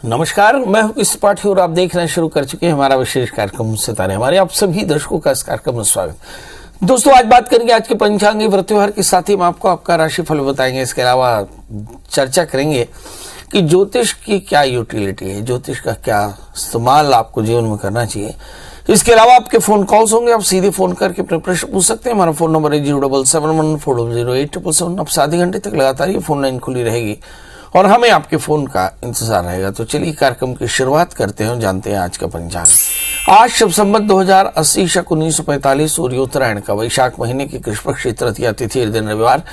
नमस्कार, मैं हूं कृष्ण पाठी और आप देख रहे हैं शुरू कर चुके हैं हमारा विशेष कार्यक्रम सितारे। हमारे आप सभी दर्शकों का इस कार्यक्रम में स्वागत। दोस्तों, आज बात करेंगे आज के पंचांगी व्रत त्योहार के साथ ही हम आपको आपका राशिफल बताएंगे। इसके अलावा चर्चा करेंगे कि ज्योतिष की क्या यूटिलिटी है, ज्योतिष का क्या इस्तेमाल आपको जीवन में करना चाहिए। इसके अलावा आपके फोन कॉल्स होंगे, आप सीधे फोन करके अपने प्रश्न पूछ सकते हैं। हमारा फोन नंबर है 077140877। अब से आधे घंटे तक लगातार ये फोन लाइन खुली रहेगी और हमें आपके फोन का इंतजार रहेगा। तो चलिए कार्यक्रम की शुरुआत करते हैं और जानते हैं आज का पंचांग। आज शुभ संवत 2080 शक 1945 सूर्योत्तरायण का वैशाख महीने की कृष्ण पक्ष तृतीया तिथि दिन रविवार,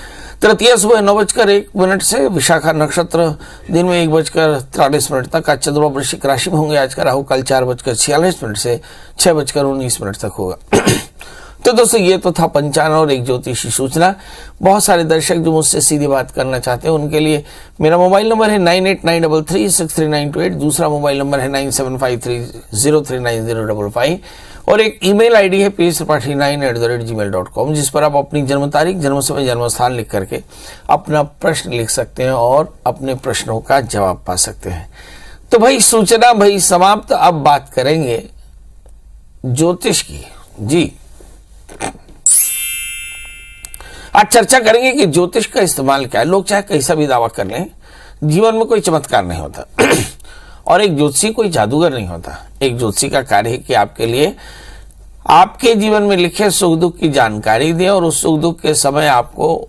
तृतीया सुबह 9:01 से, विशाखा नक्षत्र दिन में 1:43 तक। आज चंद्रमा वृश्चिक राशि में होंगे। आज का राहु काल 4:46 से 6:19 तक होगा। तो दोस्तों, ये तो था पंचांग और एक ज्योतिषी सूचना। बहुत सारे दर्शक जो मुझसे सीधी बात करना चाहते हैं उनके लिए मेरा मोबाइल नंबर है 9893363928, दूसरा मोबाइल नंबर है 9753039055 और एक ईमेल आईडी है psripathi9@gmail.com, जिस पर आप अपनी जन्म तारीख, जन्म समय, जन्म स्थान लिख करके अपना प्रश्न लिख सकते हैं और अपने प्रश्नों का जवाब पा सकते हैं। तो भाई सूचना भाई समाप्त। अब बात करेंगे ज्योतिष की। जी, आज चर्चा करेंगे कि ज्योतिष का इस्तेमाल क्या है। लोग चाहे कैसा भी दावा कर लें, जीवन में कोई चमत्कार नहीं होता और एक ज्योतिषी कोई जादूगर नहीं होता। एक ज्योतिषी का कार्य है कि आपके लिए आपके जीवन में लिखे सुख दुख की जानकारी दें और उस सुख दुख के समय आपको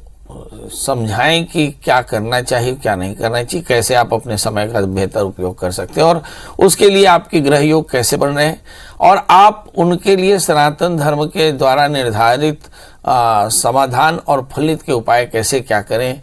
समझाएं कि क्या करना चाहिए, क्या नहीं करना चाहिए, कैसे आप अपने समय का बेहतर उपयोग कर सकते हैं और उसके लिए आपके ग्रह योग कैसे बन रहे हैं और आप उनके लिए सनातन धर्म के द्वारा निर्धारित समाधान और फलित के उपाय कैसे क्या करें,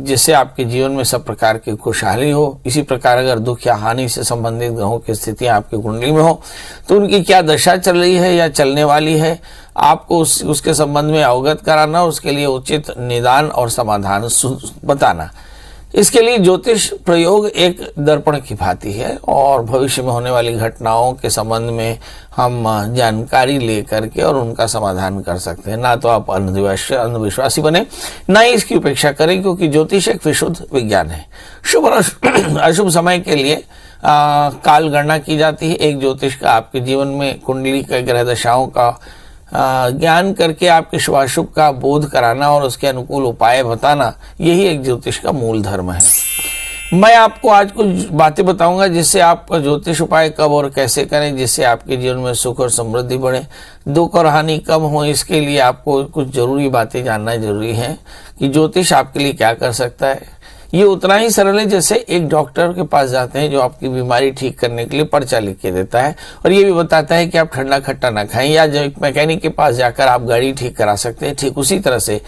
जिससे आपके जीवन में सब प्रकार की खुशहाली हो। इसी प्रकार अगर दुख या हानि से संबंधित ग्रहों की स्थितियां आपकी कुंडली में हो तो उनकी क्या दशा चल रही है या चलने वाली है, आपको उसके संबंध में अवगत कराना, उसके लिए उचित निदान और समाधान बताना। इसके लिए ज्योतिष प्रयोग एक दर्पण की भांति है और भविष्य में होने वाली घटनाओं के संबंध में हम जानकारी लेकर के और उनका समाधान कर सकते हैं। ना तो आप अंधविश्वासी बने, ना ही इसकी उपेक्षा करें, क्योंकि ज्योतिष एक विशुद्ध विज्ञान है। शुभ और अशुभ समय के लिए काल गणना की जाती है। एक ज्योतिष का आपके जीवन में कुंडली के ग्रह दशाओं का ज्ञान करके आपके शुभाशुभ का बोध कराना और उसके अनुकूल उपाय बताना, यही एक ज्योतिष का मूल धर्म है। मैं आपको आज कुछ बातें बताऊंगा जिससे आपका ज्योतिष उपाय कब और कैसे करें, जिससे आपके जीवन में सुख और समृद्धि बढ़े, दुख और हानि कम हो। इसके लिए आपको कुछ जरूरी बातें जानना जरूरी है कि ज्योतिष आपके लिए क्या कर सकता है। ये उतना ही सरल है जैसे एक डॉक्टर के पास जाते हैं जो आपकी बीमारी ठीक करने के लिए पर्चा लिख के देता है और ये भी बताता है कि आप ठंडा खट्टा ना खाएं, या जो एक मैकेनिक के पास जाकर आप गाड़ी ठीक करा सकते हैं। ठीक उसी तरह से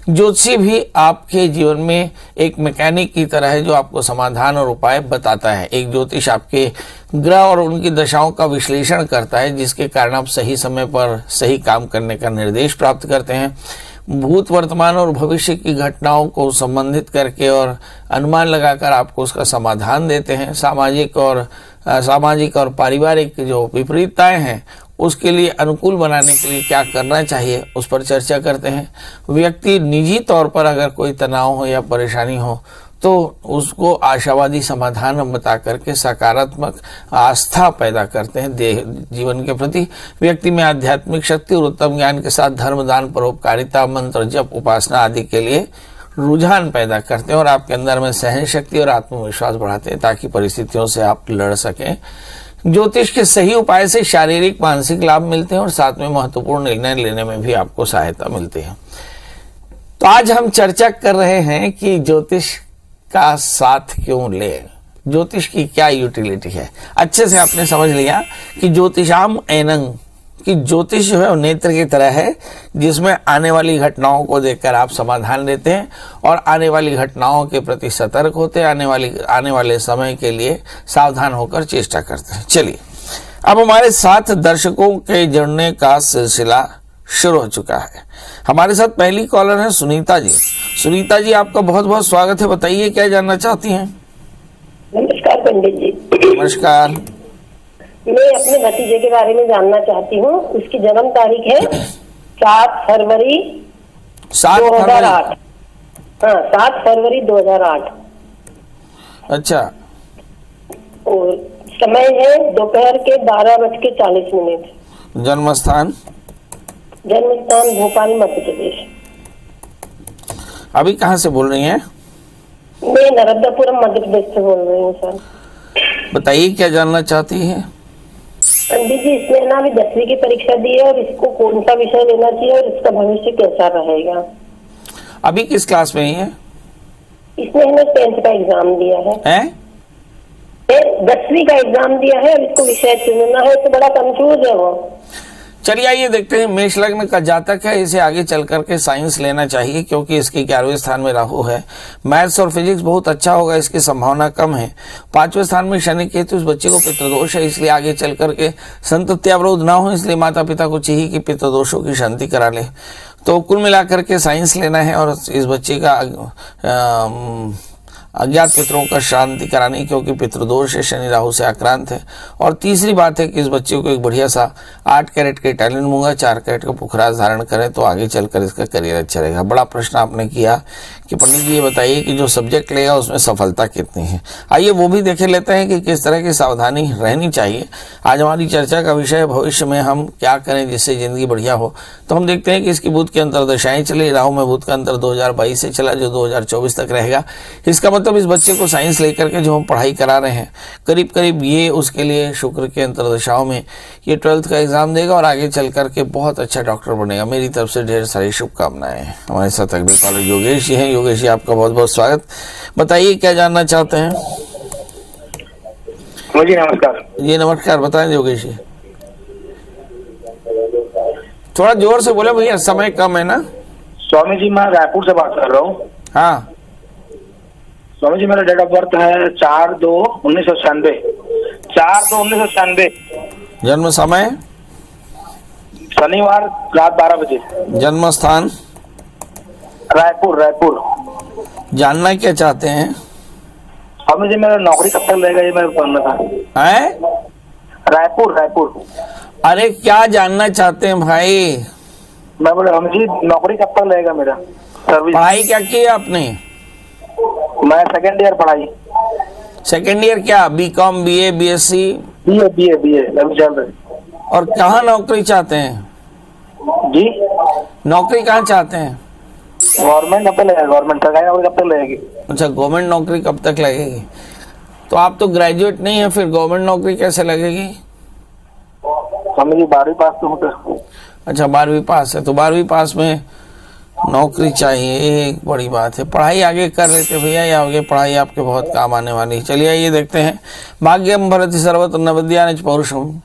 ज्योतिषी भी आपके जीवन में एक मैकेनिक की तरह है जो आपको समाधान और उपाय बताता है। एक ज्योतिष आपके ग्रह और उनकी दशाओं का विश्लेषण करता है, जिसके कारण आप सही समय पर सही काम करने का निर्देश प्राप्त करते हैं। भूत, वर्तमान और भविष्य की घटनाओं को संबंधित करके और अनुमान लगाकर आपको उसका समाधान देते हैं। सामाजिक और पारिवारिक जो विपरीतताएं हैं उसके लिए अनुकूल बनाने के लिए क्या करना चाहिए उस पर चर्चा करते हैं। व्यक्ति निजी तौर पर अगर कोई तनाव हो या परेशानी हो तो उसको आशावादी समाधान बता करके सकारात्मक आस्था पैदा करते हैं जीवन के प्रति। व्यक्ति में आध्यात्मिक शक्ति और उत्तम ज्ञान के साथ धर्म, दान, परोपकारिता, मंत्र जप, उपासना आदि के लिए रुझान पैदा करते हैं और आपके अंदर में सहन शक्ति और आत्मविश्वास बढ़ाते हैं ताकि परिस्थितियों से आप लड़ सकें। ज्योतिष के सही उपाय से शारीरिक, मानसिक लाभ मिलते हैं और साथ में महत्वपूर्ण निर्णय लेने में भी आपको सहायता मिलती है। तो आज हम चर्चा कर रहे हैं कि ज्योतिष का साथ क्यों ले, ज्योतिष की क्या यूटिलिटी है। अच्छे से आपने समझ लिया कि ज्योतिषाम एनंग, कि ज्योतिष जो है वो नेत्र की तरह है जिसमें आने वाली घटनाओं को देखकर आप समाधान देते हैं और आने वाली घटनाओं के प्रति सतर्क होते हैं, आने वाले समय के लिए सावधान होकर चेष्टा करते हैं। चलिए, अब हमारे साथ दर्शकों के जुड़ने का सिलसिला शुरू हो चुका है। हमारे साथ पहली कॉलर है सुनीता जी। सुनीता जी, आपका बहुत बहुत स्वागत है। बताइए क्या जानना चाहती हैं। नमस्कार पंडित जी। नमस्कार। मैं अपने भतीजे के बारे में जानना चाहती हूँ। उसकी जन्म तारीख है 7 फरवरी 2008। हाँ, 7 फरवरी 2008। अच्छा, और समय है दोपहर के 12:40। जन्म स्थान? जन्म स्थान भोपाल, मध्य प्रदेश। अभी कहाँ से बोल रही हैं? मैं नर्मदापुरम मध्य प्रदेश से बोल रही हूँ सर। बताइए क्या जानना चाहती हैं? पंडित जी, इसने ना अभी 10वीं की परीक्षा दी है और इसको कौन सा विषय लेना चाहिए और इसका भविष्य कैसा रहेगा? अभी किस क्लास में ही है? इसने है ना 10th का एग्जाम दिया है। 10वीं का एग्जाम दिया है और इसको विषय चुनना है, तो बड़ा कंफ्यूज है वो। चलिए आइए देखते हैं। मेष लग्न का जातक है, इसे आगे चल करके साइंस लेना चाहिए क्योंकि इसके 11वें स्थान में राहु है। मैथ्स और फिजिक्स बहुत अच्छा होगा, इसकी संभावना कम है। 5वें स्थान में शनि केतु, इस बच्चे को पितृदोष है, इसलिए आगे चल करके संतति अवरोध ना हो, इसलिए माता पिता को चाहिए कि पितृदोषों की शांति करा ले। तो कुल मिलाकर के साइंस लेना है और इस बच्चे का अज्ञात पितरों का शांति करानी, क्योंकि पितृदोष है, शनि राहु से आक्रांत है। और तीसरी बात है कि इस बच्चे को एक बढ़िया सा 8 कैरेट के टैलेंट मूंगा, 4 कैरेट का पुखराज धारण करें तो आगे चलकर इसका करियर अच्छा रहेगा। बड़ा प्रश्न आपने किया कि पंडित जी ये बताइए कि जो सब्जेक्ट लेगा उसमें सफलता कितनी है। आइए वो भी देखे लेते हैं कि किस तरह की सावधानी रहनी चाहिए। आज हमारी चर्चा का विषय है भविष्य में हम क्या करें जिससे जिंदगी बढ़िया हो। तो हम देखते हैं कि इसकी बुध की अंतर्दशाएं चली। राहु में बुध का अंतर 2022 से चला, जो 2024 तक रहेगा। इसका मतलब इस बच्चे को साइंस लेकर के जो हम पढ़ाई करा रहे हैं, करीब करीब ये उसके लिए शुक्र के अंतर्दशाओं में ये 12th का एग्जाम देगा और आगे चल करके बहुत अच्छा डॉक्टर बनेगा। मेरी तरफ से ढेर सारी शुभकामनाएं। हमारे साथ अगले कॉलर योगेश जी हैं। योगेश जी आपका बहुत बहुत स्वागत। बताइए क्या जानना चाहते हैं? जी नमस्कार। जी नमस्कार, बताएं योगेश जी। थोड़ा जोर से बोले भैया, समय कम है ना। स्वामी जी, मैं रायपुर से बात कर रहा हूँ। हाँ स्वामी जी, मेरा डेट ऑफ बर्थ है 4/2/1996। 4/2/1996। जन्म समय? शनिवार रात 12 बजे। जन्म स्थान? रायपुर। जानना क्या चाहते हैं? स्वामी जी, मेरा नौकरी कब तक लगेगा ये मैं जानना था। हैं? रायपुर। अरे क्या जानना चाहते हैं भाई? मैं बोला स्वामी जी, नौकरी कब तक लगेगा मेरा सर्विस? पढ़ाई क्या की है आपने? मैं सेकेंड ईयर पढ़ाई। सेकेंड ईयर क्या? B Com, BA, BSc? बीए अभी चल रही। और कहाँ नौकरी चाहते हैं जी? नौकरी कहाँ चाहते हैं? गवर्नमेंट कब तक लगेगा? गवर्नमेंट सरकारी नौकरी कब तक लगेगी? अच्छा, गवर्नमेंट नौकरी कब तक लगेगी? तो आप तो ग्रेजुएट नहीं है, फिर गवर्नमेंट नौकरी कैसे लगेगी? स्वामी जी 12वीं पास तो होता। अच्छा 12वीं पास है, तो 12वीं पास में नौकरी चाहिए, एक बड़ी बात है। पढ़ाई आगे कर लेते भैया, या आगे पढ़ाई आपके बहुत काम आने वाली है। चलिए ये देखते हैं। भाग्यम भरति सर्वत्र नवद्यानिच पौरुषम।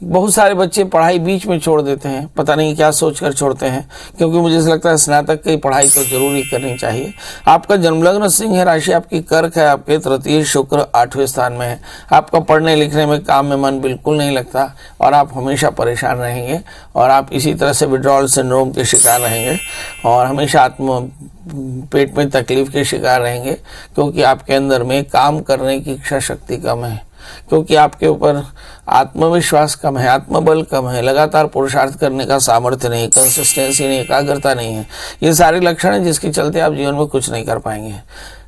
बहुत सारे बच्चे पढ़ाई बीच में छोड़ देते हैं, पता नहीं क्या सोचकर छोड़ते हैं, क्योंकि मुझे ऐसा लगता है स्नातक की पढ़ाई तो जरूरी करनी चाहिए। आपका जन्मलग्न सिंह है, राशि आपकी कर्क है, आपके तृतीय शुक्र 8वें स्थान में है। आपका पढ़ने लिखने में, काम में मन बिल्कुल नहीं लगता और आप हमेशा परेशान रहेंगे और आप इसी तरह से विड्रॉल सिंड्रोम के शिकार रहेंगे और हमेशा पेट में तकलीफ के शिकार रहेंगे, क्योंकि आपके अंदर में काम करने की इच्छा शक्ति कम है, क्योंकि आपके ऊपर आत्मविश्वास कम है, आत्मबल कम है, लगातार पुरुषार्थ करने का सामर्थ्य नहीं, कंसिस्टेंसी नहीं, एकाग्रता नहीं है। ये सारे लक्षण हैं जिसके चलते आप जीवन में कुछ नहीं कर पाएंगे।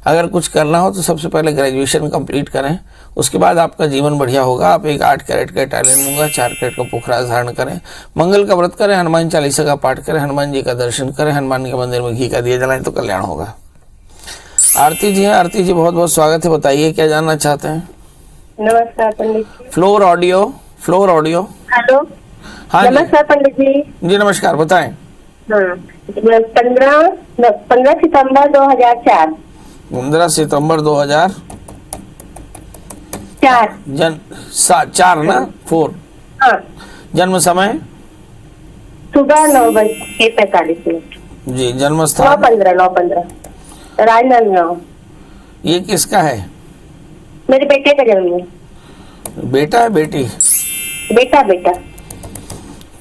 अगर कुछ करना हो तो सबसे पहले ग्रेजुएशन कंप्लीट करें, उसके बाद आपका जीवन बढ़िया होगा। आप एक 8 कैरेट का टैलेंट लूंगा, 4 कैरेट का पुखराज धारण करें, मंगल का व्रत करें, हनुमान चालीसा का पाठ करें, हनुमान जी का दर्शन करें, हनुमान के मंदिर में घी का दिया जलाएं तो कल्याण होगा। आरती जी हैं। आरती जी बहुत बहुत स्वागत है। बताइए क्या जानना चाहते हैं? नमस्कार Pandit ji. Floor audio. Hello. हाँ नमस्कार पंडित जी। जी नमस्कार, बताएं। हाँ, 15 सितंबर 2004। 15 सितंबर 2004। 4 ना 4। हाँ। जन्म समय? सुबह 9:45। जी। जन्म स्थान? 9:15 राजनांदगांव। ये किसका है? मेरे बेटे का जन्म है। बेटा है बेटी? बेटा।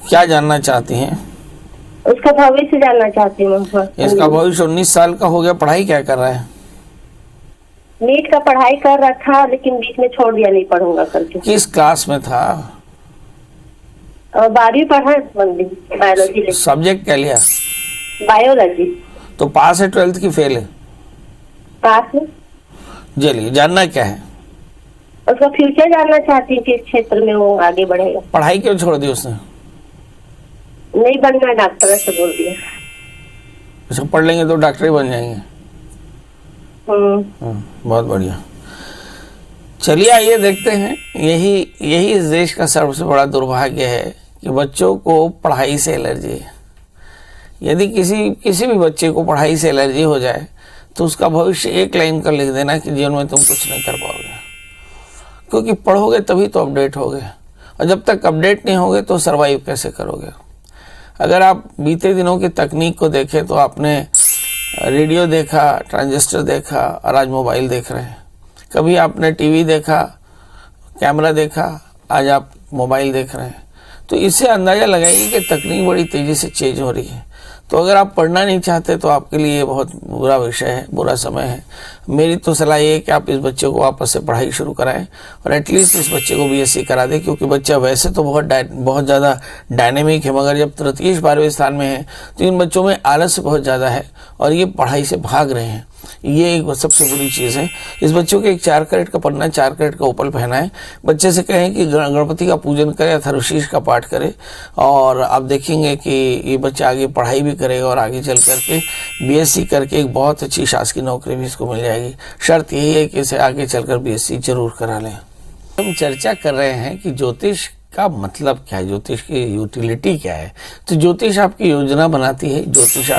क्या जानना चाहती हैं? उसका भविष्य जानना चाहती हूँ। इसका भविष्य 19 साल का हो गया, पढ़ाई क्या कर रहा है? नीट का पढ़ाई कर रहा था, लेकिन बीच में छोड़ दिया, नहीं पढ़ूंगा करके। किस क्लास में था? 12वीं पढ़ा बायोलॉजी। सब्जेक्ट क्या लिया? बायोलॉजी। तो पास है 12th की फेल है? पास है। चलिए जानना क्या है? उसका फ्यूचर जानना चाहती हूँ, किस क्षेत्र में वो आगे बढ़ेगा। पढ़ाई क्यों छोड़ दी उसने? नहीं बनना डॉक्टर, ऐसे बोल दिया। अच्छा, पढ़ लेंगे तो डॉक्टर ही बन जाएंगे। बहुत बढ़िया। चलिए आइए देखते हैं, यही इस देश का सबसे बड़ा दुर्भाग्य है कि बच्चों को पढ़ाई से एलर्जी है। यदि किसी भी बच्चे को पढ़ाई से एलर्जी हो जाए तो उसका भविष्य एक लाइन का लिख देना कि जीवन में तुम कुछ नहीं कर पाओगे, क्योंकि पढ़ोगे तभी तो अपडेट होगे, और जब तक अपडेट नहीं होगे तो सरवाइव कैसे करोगे। अगर आप बीते दिनों की तकनीक को देखें तो आपने रेडियो देखा, ट्रांजिस्टर देखा, और आज मोबाइल देख रहे हैं। कभी आपने टीवी देखा, कैमरा देखा, आज आप मोबाइल देख रहे हैं। तो इससे अंदाज़ा लगाइए कि तकनीक बड़ी तेज़ी से चेंज हो रही है। तो अगर आप पढ़ना नहीं चाहते तो आपके लिए बहुत बुरा विषय है, बुरा समय है। मेरी तो सलाह ये है कि आप इस बच्चे को वापस से पढ़ाई शुरू कराएं और एटलीस्ट इस बच्चे को बीएससी करा दें, क्योंकि बच्चा वैसे तो बहुत ज़्यादा डायनेमिक है, मगर जब तृतीय 12वें स्थान में है तो इन बच्चों में आलस्य बहुत ज़्यादा है और ये पढ़ाई से भाग रहे हैं। ये एक सबसे बुरी चीज़ है। इस बच्चों के एक 4 कैरेट का पन्ना, 4 कैरेट का उपल पहनाएं। बच्चे से कहें कि गणपति का पूजन करे, अथर्वशीष का पाठ करे, और आप देखेंगे कि ये बच्चा आगे पढ़ाई भी करेगा और आगे चल करके बीएससी करके एक बहुत अच्छी शासकीय नौकरी भी इसको मिल जाएगी। शर्त यही है कि इसे आगे चलकर बीएससी जरूर करा लें। हम चर्चा कर रहे हैं कि ज्योतिष का मतलब क्या है, ज्योतिष की यूटिलिटी क्या है। तो ज्योतिष आपकी योजना बनाती है, ज्योतिष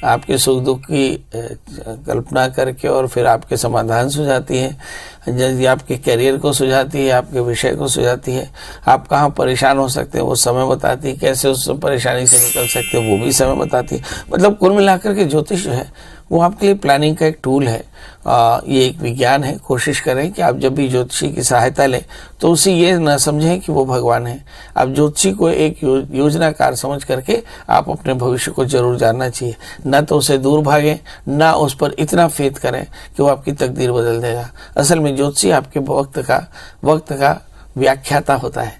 आपके सुख दुख की कल्पना करके और फिर आपके समाधान सुझाती है, यदि आपके करियर को सुझाती है, आपके विषय को सुझाती है, आप कहाँ परेशान हो सकते हैं वो समय बताती है, कैसे उस परेशानी से निकल सकते हैं वो भी समय बताती है। मतलब कुल मिलाकर के ज्योतिष जो है वो आपके लिए प्लानिंग का एक टूल है, ये एक विज्ञान है। कोशिश करें कि आप जब भी ज्योतिषी की सहायता लें तो उसे ये न समझें कि वो भगवान है। आप ज्योतिषी को एक योजनाकार समझ करके आप अपने भविष्य को जरूर जानना चाहिए, न तो उसे दूर भागें, ना उस पर इतना फेथ करें कि वो आपकी तकदीर बदल देगा। असल में ज्योतिषी आपके वक्त का व्याख्याता होता है,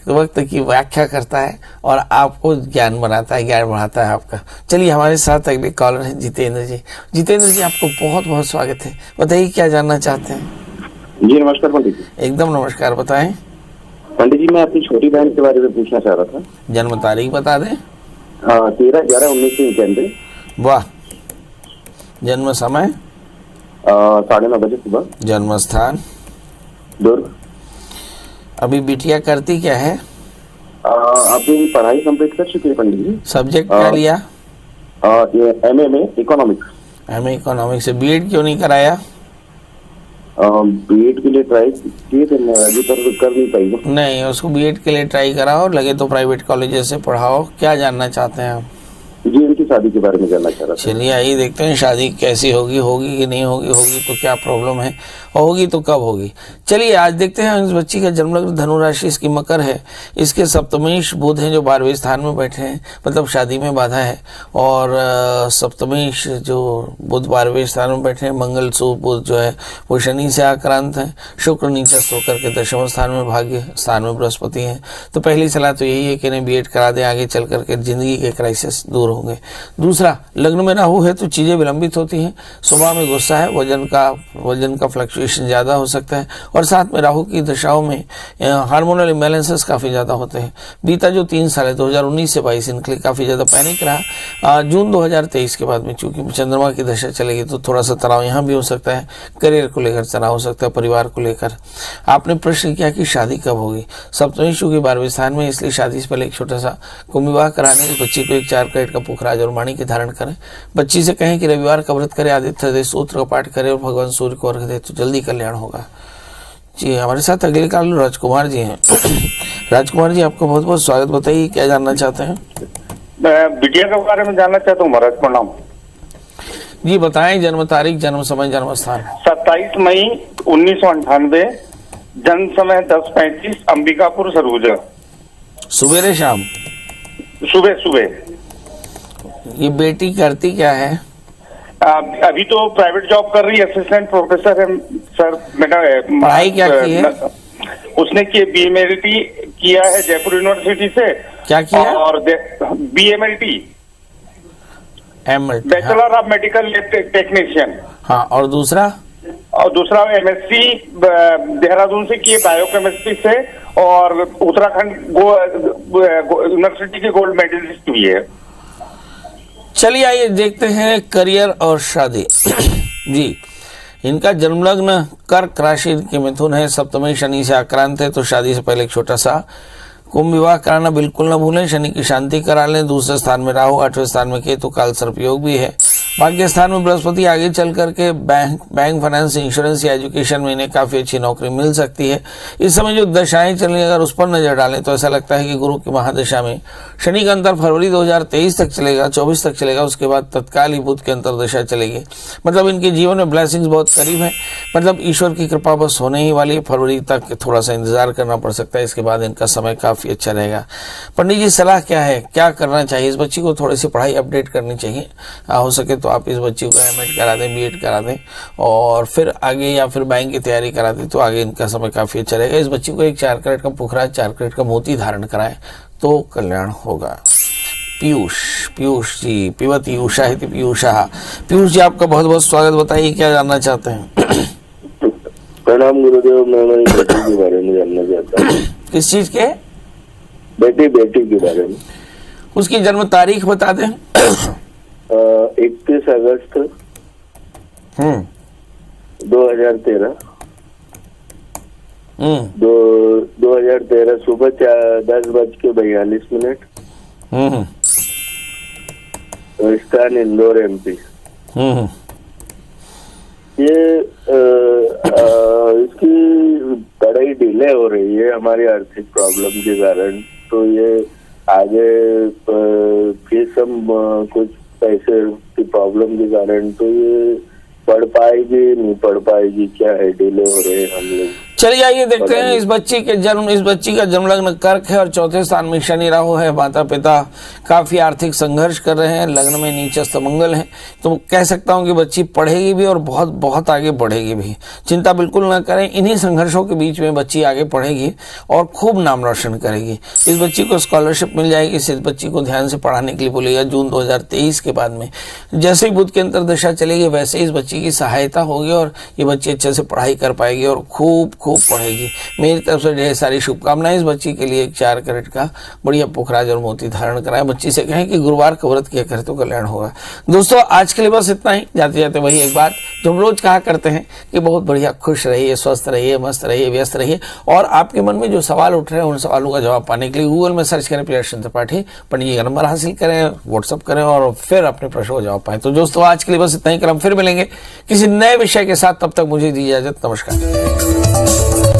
वक्त की व्याख्या करता है और आपको ज्ञान बनाता है, ज्ञान बढ़ाता है आपका। चलिए हमारे साथ अगले कॉलर हैं जितेंद्र जी। जितेंद्र जी, आपको बहुत बहुत स्वागत है। बताइए क्या जानना चाहते हैं? जी नमस्कार पंडित जी। एकदम नमस्कार, बताएं। पंडित जी, मैं अपनी छोटी बहन के बारे में पूछना चाह रहा था। जन्म तारीख बता दें। 13/11/1991। वाह। जन्म समय? 9:30 बजे सुबह। जन्म स्थान? दुर्ग। अभी बिटिया करती क्या है? अपनी पढ़ाई कंप्लीट कर चुकी है पंडित जी। सब्जेक्ट क्या लिया? एमए में इकोनॉमिक्स। एमए इकोनॉमिक्स से बीएड क्यों नहीं कराया? बीएड के लिए ट्राई किए थे, अभी तक कर नहीं पाई। नहीं, उसको बीएड के लिए ट्राई कराओ, लगे तो प्राइवेट कॉलेज से पढ़ाओ। क्या जानना चाहते हैं आप? जी, उनकी शादी के बारे में जानना चाह रहा था। चलिए आइए देखते हैं शादी कैसी होगी कि नहीं होगी, होगी तो क्या प्रॉब्लम है, होगी तो कब होगी। चलिए आज देखते हैं। इस बच्ची का जन्म लग्न धनु राशि इसकी मकर है, इसके सप्तमेश बुध हैं जो 12वें स्थान में बैठे हैं, मतलब शादी में बाधा है। और सप्तमेश जो बुध 12वें स्थान में बैठे हैं, मंगल सु बुध जो है वो शनि से आक्रांत है, शुक्र नीचस्थ होकर के 10वें स्थान में, भाग्य स्थान में बृहस्पति है। तो पहली सलाह तो यही है कि इन्हें बीएड करा दें, आगे चल करके जिंदगी के क्राइसिस दूर होंगे। दूसरा, लग्न में राहु है तो चीजें विलंबित होती हैं, स्वभाव में गुस्सा है, वजन का फ्लक्चुएशन ज्यादा हो सकता है, और साथ में राहु की दशाओं में हार्मोनल इम्बैलेंसेस काफी ज्यादा होते हैं। बीता जो 3 साल है 2019 से 22 इनके लिए काफी ज्यादा पैनिक रहा। जून 2023 के बाद में चूंकि चंद्रमा की दशा चलेगी तो थोड़ा सा तनाव यहाँ भी हो सकता है, करियर को लेकर तनाव हो सकता है, परिवार को लेकर। आपने प्रश्न किया कि शादी कब होगी। सप्तमी चूंकि 12वें स्थान में, इसलिए शादी से पहले एक छोटा सा कुंभ विवाह कराने की बच्ची को एक 4 कैरेट का पुखराज और माणी की धारण करें। बच्ची से कहें कि रविवार का व्रत करे, आदित्य हृदय सूत्र का पाठ करे और भगवान सूर्य को अर्घ्य दे तो जल्दी कल्याण होगा। जी, हमारे साथ अगले काल राजकुमार जी हैं। राजकुमार जी, आपको बहुत बहुत स्वागत। बताइए क्या जानना चाहते हैं? मैं बिटिया के बारे में जानना चाहता हूँ महाराज। प्रणाम जी, बताएं। जन्म तारीख, जन्म समय, जन्म स्थान? 27 मई 1998, जन्म समय 10:35, अंबिकापुर सरगुजा। सुबेरे शाम? सुबह। ये बेटी करती क्या है? अभी तो प्राइवेट जॉब कर रही है, असिस्टेंट प्रोफेसर है सर। मेरा पढ़ाई क्या की है? उसने बीएमएलटी किया है जयपुर यूनिवर्सिटी से। क्या किया? और BMLT, MLT, bachelor of medical technician. हाँ, और दूसरा? और दूसरा MSc देहरादून से किए बायोकेमिस्ट्री से, और उत्तराखंड यूनिवर्सिटी के गोल्ड मेडलिस्ट भी है। चलिए आइए देखते हैं करियर और शादी। जी, इनका जन्म लग्न कर्क राशि के मिथुन है, सप्तमी शनि से आक्रांत है, तो शादी से पहले एक छोटा सा कुंभ विवाह कराना बिल्कुल न भूलें। शनि की शांति करा लें। दूसरे स्थान में राहु, 8वें स्थान में केतु, काल सर्प योग भी है। भाग्य स्थान में बृहस्पति, आगे चल करके बैंक फाइनेंस, इंश्योरेंस या एजुकेशन में इन्हें काफी अच्छी नौकरी मिल सकती है। इस समय जो दशाएं चल रही है, अगर उस पर नजर डालें तो ऐसा लगता है कि गुरु की महादशा में शनि का अंतर फरवरी 2023 तक चलेगा, 24 तक चलेगा। उसके बाद तत्काल ही बुध की अंतरदशा चलेगी। मतलब इनके जीवन में ब्लेसिंग्स बहुत करीब है। मतलब ईश्वर की कृपा बस होने ही वाली है। फरवरी तक थोड़ा सा इंतजार करना पड़ सकता है, इसके बाद इनका समय काफी अच्छा रहेगा। पंडित जी सलाह क्या है, क्या करना चाहिए? इस बच्ची को थोड़ी सी पढ़ाई अपडेट करनी चाहिए। हो सके तो आप इस बच्ची को M.Ed करा दें, B.Ed करा दें, और फिर आगे या फिर बैंक की तैयारी करा दें, तो आगे इनका समय काफी अच्छा रहेगा। इस बच्ची को एक 4 कैरेट का पुखरा, 4 कैरेट का मोती धारण कराएं तो कल्याण होगा। पीयूष जी, पिबती उषा है पीयूषा। पीयूष जी आपका बहुत बहुत स्वागत। बताइए क्या जानना चाहते हैं? प्रणाम गुरुदेव, मैं हमारी बेटी के बारे में जानना चाहता हूँ। किस चीज के? बेटी के बारे में। उसकी जन्म तारीख बता दें। 21 अगस्त 2013। 2013 सुबह 10:42। स्थान इंदौर MP। ये इसकी पढ़ाई डिले हो रही है हमारी आर्थिक प्रॉब्लम के कारण, तो ये आगे फीस कुछ पैसे की प्रॉब्लम के कारण, तो ये पढ़ पाएगी नहीं पढ़ पाएगी, क्या है, डिले हो रहे हैं हम लोग। चलिए आइए देखते हैं इस बच्ची का जन्म लग्न कर्क है और 4थे स्थान में शनि राहु है। माता पिता काफी आर्थिक संघर्ष कर रहे हैं। लग्न में नीचस्थ मंगल है, तो कह सकता हूं कि बच्ची पढ़ेगी भी और बहुत बहुत आगे बढ़ेगी भी। चिंता बिल्कुल ना करें, इन्हीं संघर्षों के बीच में बच्ची आगे पढ़ेगी और खूब नाम रोशन करेगी। इस बच्ची को स्कॉलरशिप मिल जाएगी। इस बच्ची को ध्यान से पढ़ाने के लिए बोलिएगा। जून 2023 के बाद में जैसे ही बुध की अंतरदशा चलेगी, वैसे इस बच्ची की सहायता होगी और ये बच्ची अच्छे से पढ़ाई कर पाएगी और खूब पढ़ेगी। मेरी तरफ से ढेर सारी शुभकामनाएं। इस बच्ची के लिए एक 4 कैरेट का बढ़िया पुखराज और मोती धारण कराएं। बच्ची से कहें कि गुरुवार का व्रत किया करे तो कल्याण होगा। दोस्तों आज के लिए बस इतना ही। जाते जाते वही एक बात जो हम रोज कहा करते हैं कि बहुत बढ़िया खुश रहिए, स्वस्थ रहिए, मस्त रहिए, व्यस्त रहिए, और आपके मन में जो सवाल उठ रहे हैं उन सवालों का जवाब पाने के लिए गूगल में सर्च करें प्रियदर्शन त्रिपाठी, पंडित जी का नंबर हासिल करें, व्हाट्सअप करें और फिर अपने प्रश्नों का जवाब पाएं। तो दोस्तों आज के लिए बस इतना ही। कल हम फिर मिलेंगे किसी नए विषय के साथ। तब तक मुझे दीजिए इजाजत। नमस्कार।